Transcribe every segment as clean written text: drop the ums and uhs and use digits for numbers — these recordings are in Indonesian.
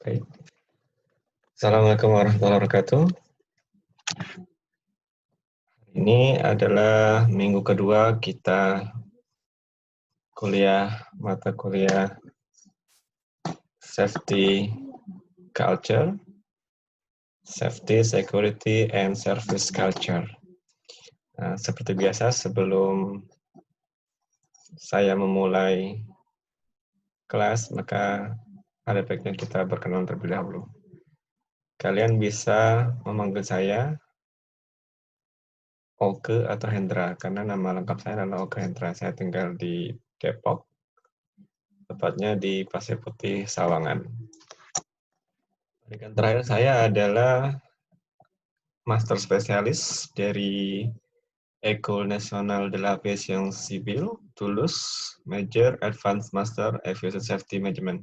Baik. Assalamualaikum warahmatullahi wabarakatuh. Ini adalah minggu kedua kita mata kuliah Safety Culture, Safety, Security, and Service Culture. Nah, seperti biasa, sebelum saya memulai kelas, maka ada baiknya kita berkenalan terlebih dahulu. Kalian bisa memanggil saya Oke atau Hendra, karena nama lengkap saya adalah Oke Hendra. Saya tinggal di Depok, tepatnya di Pasir Putih, Sawangan. Pendidikan terakhir saya adalah Master Spesialis dari École Nationale de l'Aviation Civile, Toulouse, Major Advanced Master Aviation Safety Management.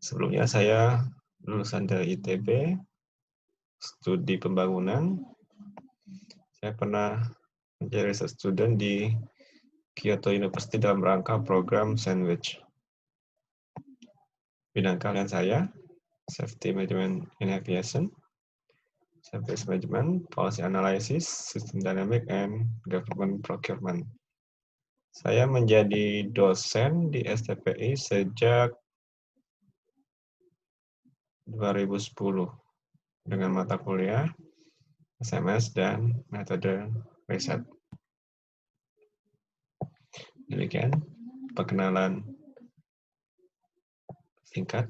Sebelumnya saya lulusan dari ITB, studi pembangunan. Saya pernah menjadi research student di Kyoto University dalam rangka program Sandwich. Bidang kalian saya, Safety Management in Aviation, Service Management, Policy Analysis, System Dynamic, and Government Procurement. Saya menjadi dosen di STPI sejak 2010 dengan mata kuliah SMS dan metode riset. Demikian perkenalan singkat.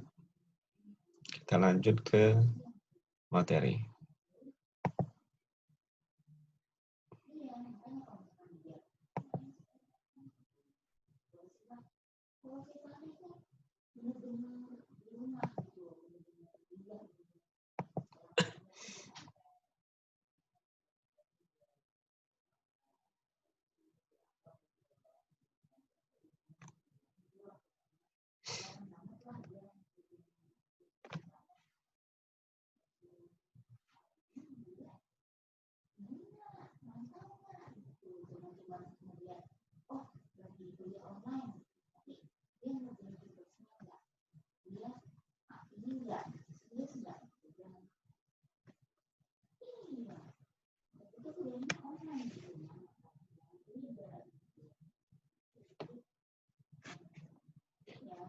Kita lanjut ke materi.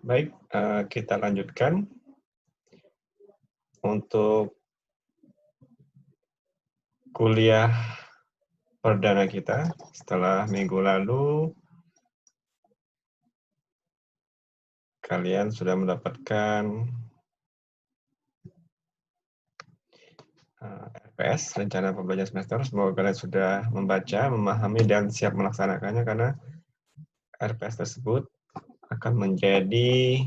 Baik, kita lanjutkan. Untuk kuliah perdana kita setelah minggu lalu, kalian sudah mendapatkan RPS, Rencana Pembelajaran Semester. Semoga kalian sudah membaca, memahami, dan siap melaksanakannya, karena RPS tersebut akan menjadi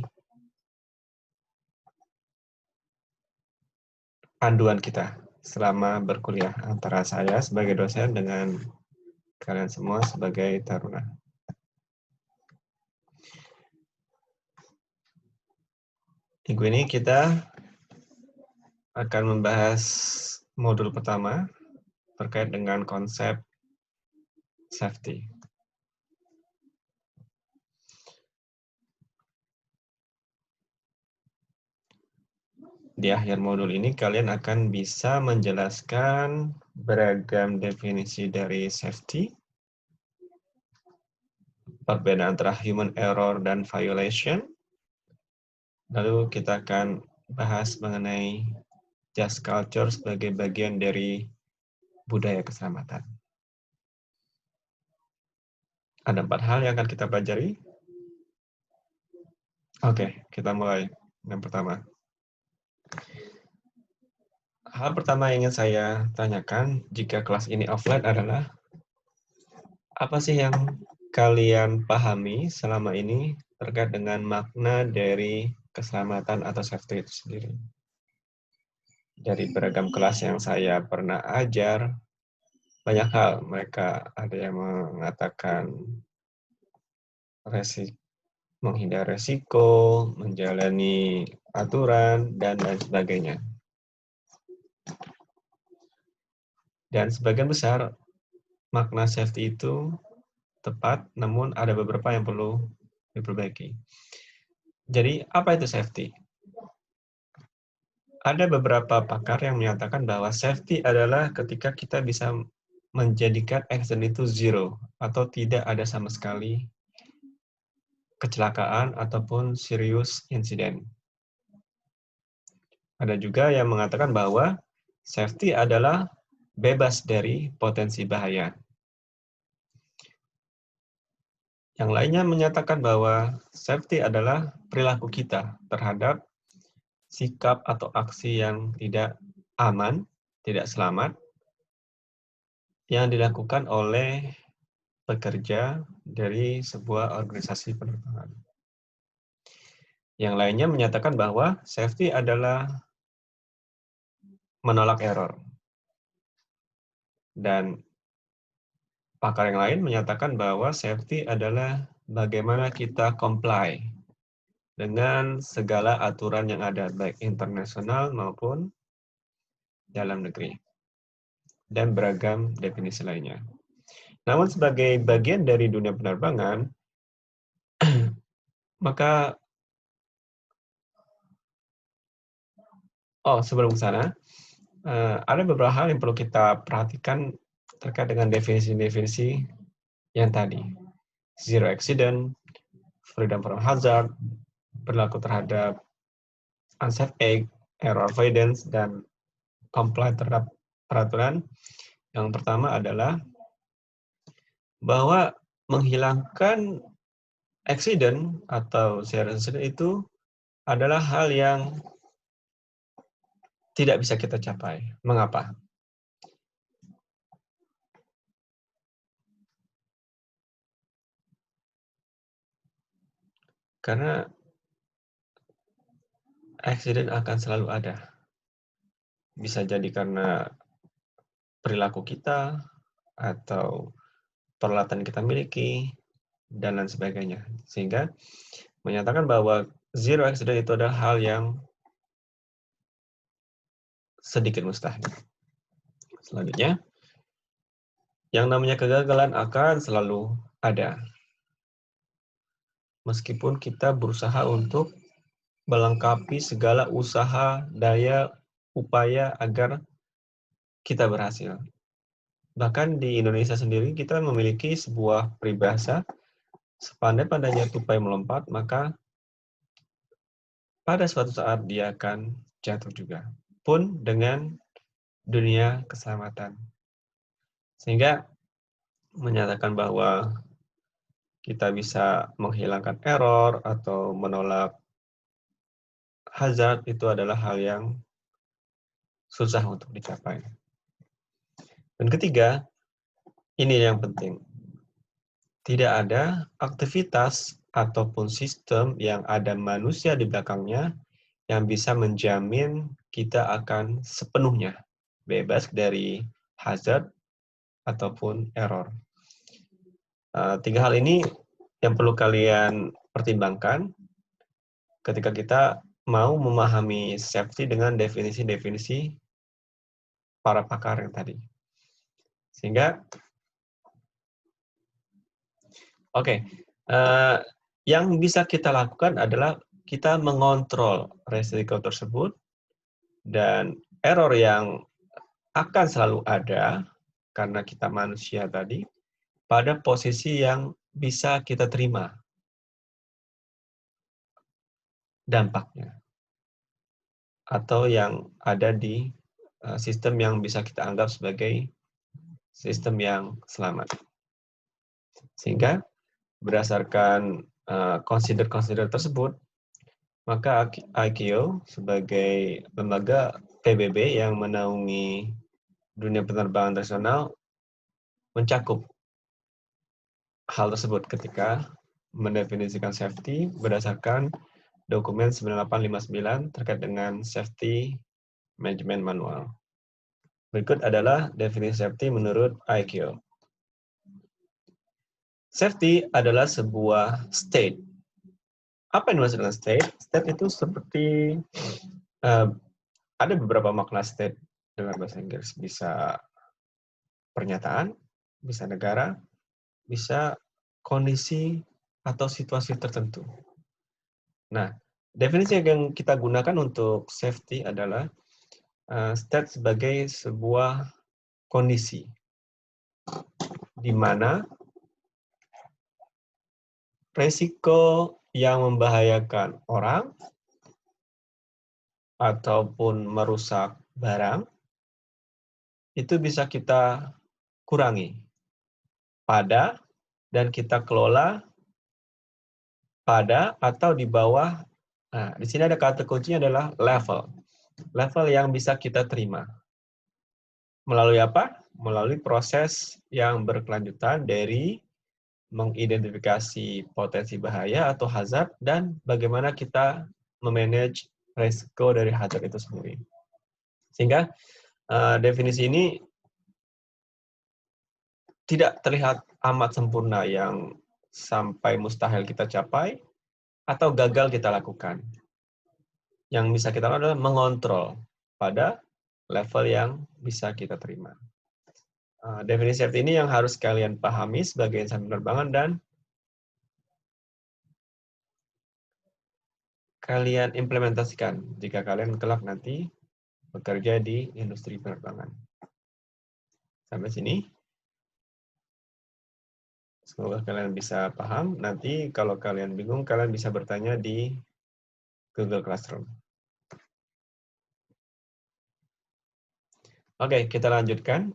panduan kita selama berkuliah antara saya sebagai dosen dengan kalian semua sebagai taruna. Minggu ini kita akan membahas modul pertama terkait dengan konsep safety. Di akhir modul ini kalian akan bisa menjelaskan beragam definisi dari safety, perbedaan antara human error dan violation. Lalu kita akan bahas mengenai just culture sebagai bagian dari budaya keselamatan. Ada 4 hal yang akan kita pelajari. Oke, kita mulai. Yang pertama. Hal pertama yang ingin saya tanyakan jika kelas ini offline adalah, apa sih yang kalian pahami selama ini terkait dengan makna dari keselamatan atau safety itu sendiri? Dari beragam kelas yang saya pernah ajar, banyak hal. Mereka ada yang mengatakan menghindari resiko, menjalani aturan, dan lain sebagainya. Dan sebagian besar makna safety itu tepat, namun ada beberapa yang perlu diperbaiki. Jadi, apa itu safety? Ada beberapa pakar yang menyatakan bahwa safety adalah ketika kita bisa menjadikan accident itu zero atau tidak ada sama sekali kecelakaan ataupun serius insiden. Ada juga yang mengatakan bahwa safety adalah bebas dari potensi bahaya. Yang lainnya menyatakan bahwa safety adalah perilaku kita terhadap sikap atau aksi yang tidak aman, tidak selamat, yang dilakukan oleh pekerja dari sebuah organisasi penerbangan. Yang lainnya menyatakan bahwa safety adalah menolak error. Dan pakar yang lain menyatakan bahwa safety adalah bagaimana kita comply dengan segala aturan yang ada, baik internasional maupun dalam negeri, dan beragam definisi lainnya. Namun sebagai bagian dari dunia penerbangan, maka sebelum ke sana, ada beberapa hal yang perlu kita perhatikan terkait dengan definisi-definisi yang tadi. Zero accident, freedom from hazard, berlaku terhadap unsafe act, error avoidance, dan comply terhadap peraturan. Yang pertama adalah bahwa menghilangkan accident atau zero accident itu adalah hal yang tidak bisa kita capai. Mengapa? Karena accident akan selalu ada. Bisa jadi karena perilaku kita, atau peralatan kita miliki, dan lain sebagainya. Sehingga menyatakan bahwa zero accident itu adalah hal yang sedikit mustahil. Selanjutnya, yang namanya kegagalan akan selalu ada. Meskipun kita berusaha untuk melengkapi segala usaha, daya, upaya agar kita berhasil. Bahkan di Indonesia sendiri kita memiliki sebuah peribahasa, sepandai-pandainya tupai melompat, maka pada suatu saat dia akan jatuh juga. Pun dengan dunia keselamatan. Sehingga menyatakan bahwa kita bisa menghilangkan error atau menolak hazard itu adalah hal yang susah untuk dicapai. Dan ketiga, ini yang penting. Tidak ada aktivitas ataupun sistem yang ada manusia di belakangnya yang bisa menjamin kita akan sepenuhnya bebas dari hazard ataupun error. Tiga hal ini yang perlu kalian pertimbangkan ketika kita mau memahami safety dengan definisi-definisi para pakar yang tadi. Sehingga, yang bisa kita lakukan adalah kita mengontrol resiko tersebut, dan error yang akan selalu ada karena kita manusia tadi pada posisi yang bisa kita terima dampaknya, atau yang ada di sistem yang bisa kita anggap sebagai sistem yang selamat. Sehingga berdasarkan consider tersebut, maka ICAO sebagai lembaga PBB yang menaungi dunia penerbangan internasional mencakup hal tersebut ketika mendefinisikan safety berdasarkan dokumen 9859 terkait dengan Safety Management Manual. Berikut adalah definisi safety menurut ICAO. Safety adalah sebuah state. Apa yang dimaksud dengan state? State itu seperti ada beberapa makna state dalam bahasa Inggris. Bisa pernyataan, bisa negara, bisa kondisi atau situasi tertentu. Nah, Definisi yang kita gunakan untuk safety adalah state sebagai sebuah kondisi di mana resiko yang membahayakan orang ataupun merusak barang itu bisa kita kurangi pada dan kita kelola pada atau di bawah. Nah, di sini ada kata kuncinya adalah level. Level yang bisa kita terima. Melalui apa? Melalui proses yang berkelanjutan dari mengidentifikasi potensi bahaya atau hazard dan bagaimana kita memanage resiko dari hazard itu sendiri. Sehingga definisi ini tidak terlihat amat sempurna yang sampai mustahil kita capai atau gagal kita lakukan. Yang bisa kita lakukan adalah mengontrol pada level yang bisa kita terima. Definisi safety ini yang harus kalian pahami sebagai insan penerbangan dan kalian implementasikan jika kalian kelak nanti bekerja di industri penerbangan. Sampai sini. Semoga kalian bisa paham. Nanti kalau kalian bingung, kalian bisa bertanya di Google Classroom. Oke, kita lanjutkan.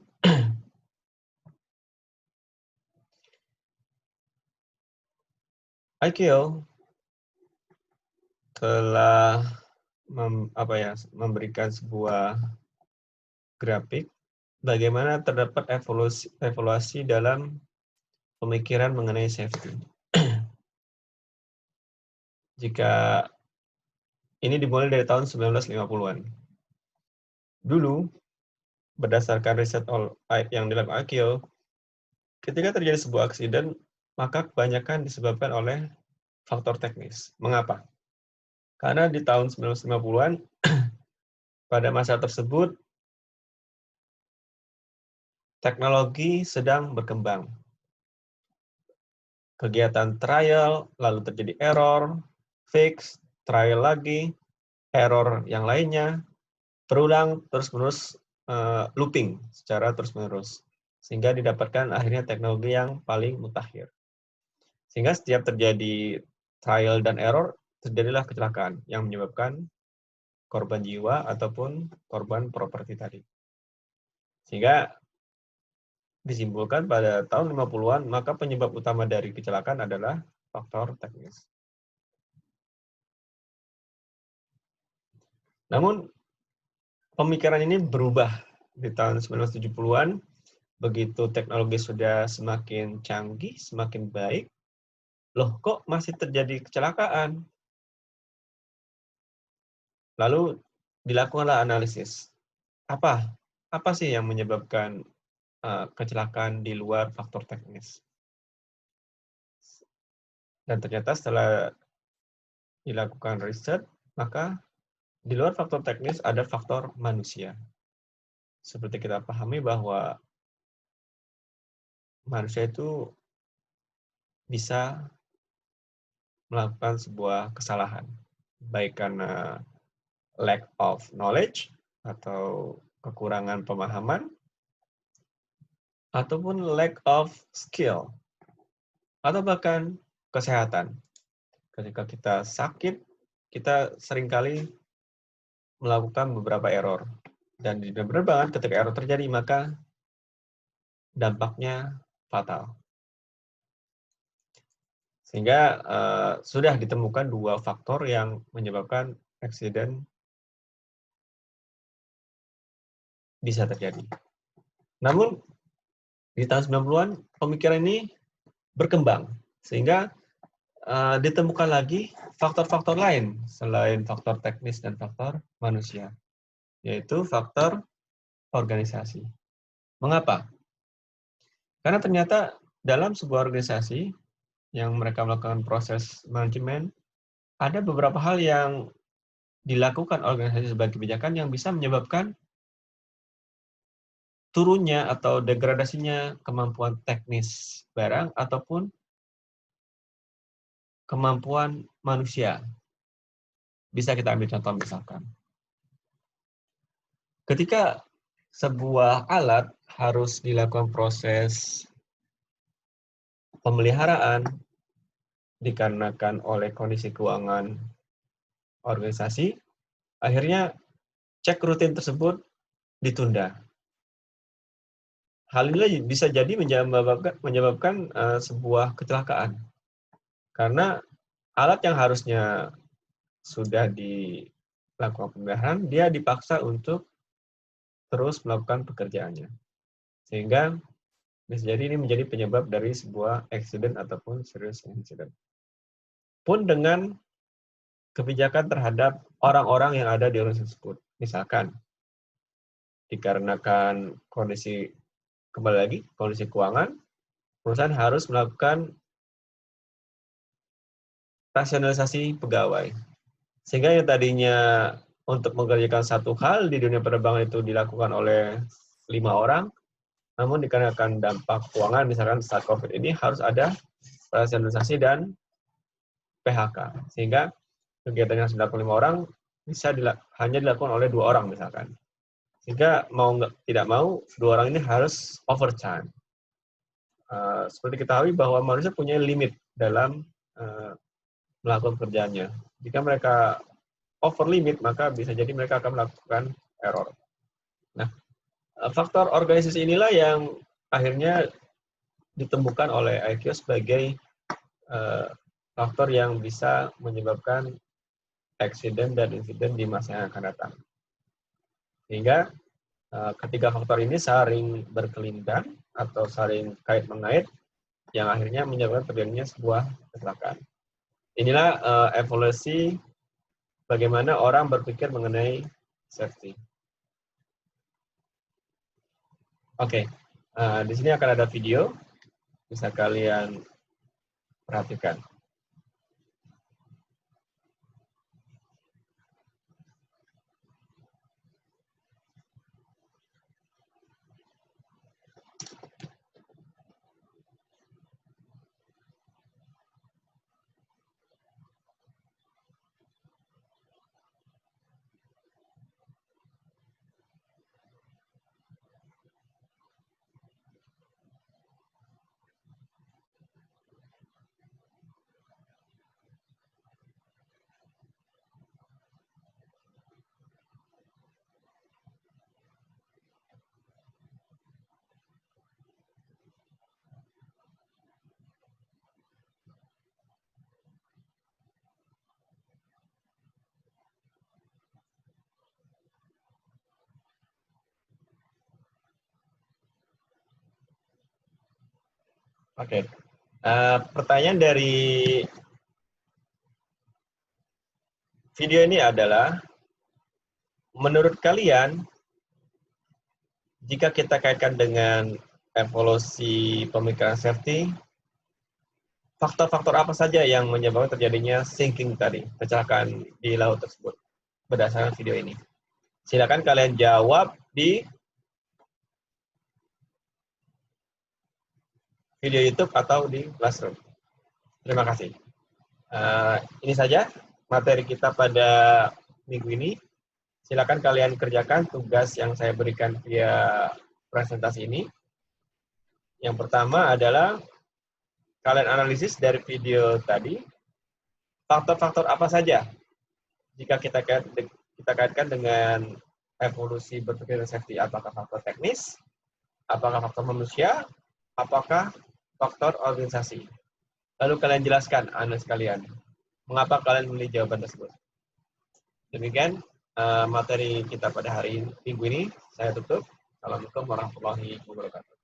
IQ telah memberikan sebuah grafik bagaimana terdapat evaluasi dalam pemikiran mengenai safety. Jika ini dimulai dari tahun 1950-an. Dulu, berdasarkan riset yang dilakukan IQ, ketika terjadi sebuah aksiden, maka kebanyakan disebabkan oleh faktor teknis. Mengapa? Karena di tahun 1950-an, pada masa tersebut, teknologi sedang berkembang. Kegiatan trial, lalu terjadi error, fix, trial lagi, error yang lainnya, terulang, terus-menerus looping secara terus-menerus. Sehingga didapatkan akhirnya teknologi yang paling mutakhir. Sehingga setiap terjadi trial dan error, terjadilah kecelakaan yang menyebabkan korban jiwa ataupun korban properti tadi. Sehingga disimpulkan pada tahun 50-an, maka penyebab utama dari kecelakaan adalah faktor teknis. Namun, pemikiran ini berubah di tahun 1970-an, begitu teknologi sudah semakin canggih, semakin baik, loh kok masih terjadi kecelakaan? Lalu dilakukanlah analisis. Apa sih yang menyebabkan kecelakaan di luar faktor teknis? Dan ternyata setelah dilakukan riset, maka di luar faktor teknis ada faktor manusia. Seperti kita pahami bahwa manusia itu bisa melakukan sebuah kesalahan, baik karena lack of knowledge atau kekurangan pemahaman, ataupun lack of skill, atau bahkan kesehatan. Ketika kita sakit, kita seringkali melakukan beberapa error. Dan di penerbangan ketika error terjadi, maka dampaknya fatal. Sehingga sudah ditemukan dua faktor yang menyebabkan accident bisa terjadi. Namun, di tahun 90-an, pemikiran ini berkembang. Sehingga ditemukan lagi faktor-faktor lain selain faktor teknis dan faktor manusia, yaitu faktor organisasi. Mengapa? Karena ternyata dalam sebuah organisasi yang mereka melakukan proses manajemen, ada beberapa hal yang dilakukan organisasi sebagai kebijakan yang bisa menyebabkan turunnya atau degradasinya kemampuan teknis barang ataupun kemampuan manusia. Bisa kita ambil contoh misalkan. Ketika sebuah alat harus dilakukan proses pemeliharaan dikarenakan oleh kondisi keuangan organisasi, akhirnya cek rutin tersebut ditunda. Hal ini bisa jadi menyebabkan sebuah kecelakaan. Karena alat yang harusnya sudah dilakukan pemeliharaan, dia dipaksa untuk terus melakukan pekerjaannya. Sehingga bisa jadi ini menjadi penyebab dari sebuah accident ataupun serious incident. Pun dengan kebijakan terhadap orang-orang yang ada di organisasi tersebut. Misalkan, dikarenakan kondisi keuangan, perusahaan harus melakukan rasionalisasi pegawai. Sehingga yang tadinya untuk mengerjakan satu hal di dunia penerbangan itu dilakukan oleh 5 orang, namun dikarenakan dampak keuangan, misalkan saat COVID ini harus ada rasionalisasi dan PHK. Sehingga kegiatan yang sudah dilakukan 5 orang bisa hanya dilakukan oleh 2 orang misalkan. Sehingga tidak mau 2 orang ini harus overtime. Seperti kita ketahui bahwa manusia punya limit dalam melakukan pekerjaannya. Jika mereka over limit, maka bisa jadi mereka akan melakukan error. Nah, faktor organisasi inilah yang akhirnya ditemukan oleh IQ sebagai faktor yang bisa menyebabkan accident dan insiden di masa yang akan datang. Sehingga ketiga faktor ini saling berkelindan atau saling kait-mengait yang akhirnya menyebabkan terjadinya sebuah kecelakaan. Inilah evolusi bagaimana orang berpikir mengenai safety. Oke, di sini akan ada video, bisa kalian perhatikan. Oke, pertanyaan dari video ini adalah, menurut kalian, jika kita kaitkan dengan evolusi pemikiran safety, faktor-faktor apa saja yang menyebabkan terjadinya sinking tadi, kecelakaan di laut tersebut, berdasarkan video ini? Silakan kalian jawab di video YouTube atau di Classroom. Terima kasih. Ini saja materi kita pada minggu ini. Silakan kalian kerjakan tugas yang saya berikan via presentasi ini. Yang pertama adalah kalian analisis dari video tadi, faktor-faktor apa saja jika kita kaitkan dengan evolusi berpikir safety. Apakah faktor teknis, apakah faktor manusia, apakah faktor organisasi. Lalu kalian jelaskan analisis kalian, mengapa kalian memilih jawaban tersebut. Demikian materi kita pada hari Minggu ini. Saya tutup. Assalamualaikum warahmatullahi wabarakatuh.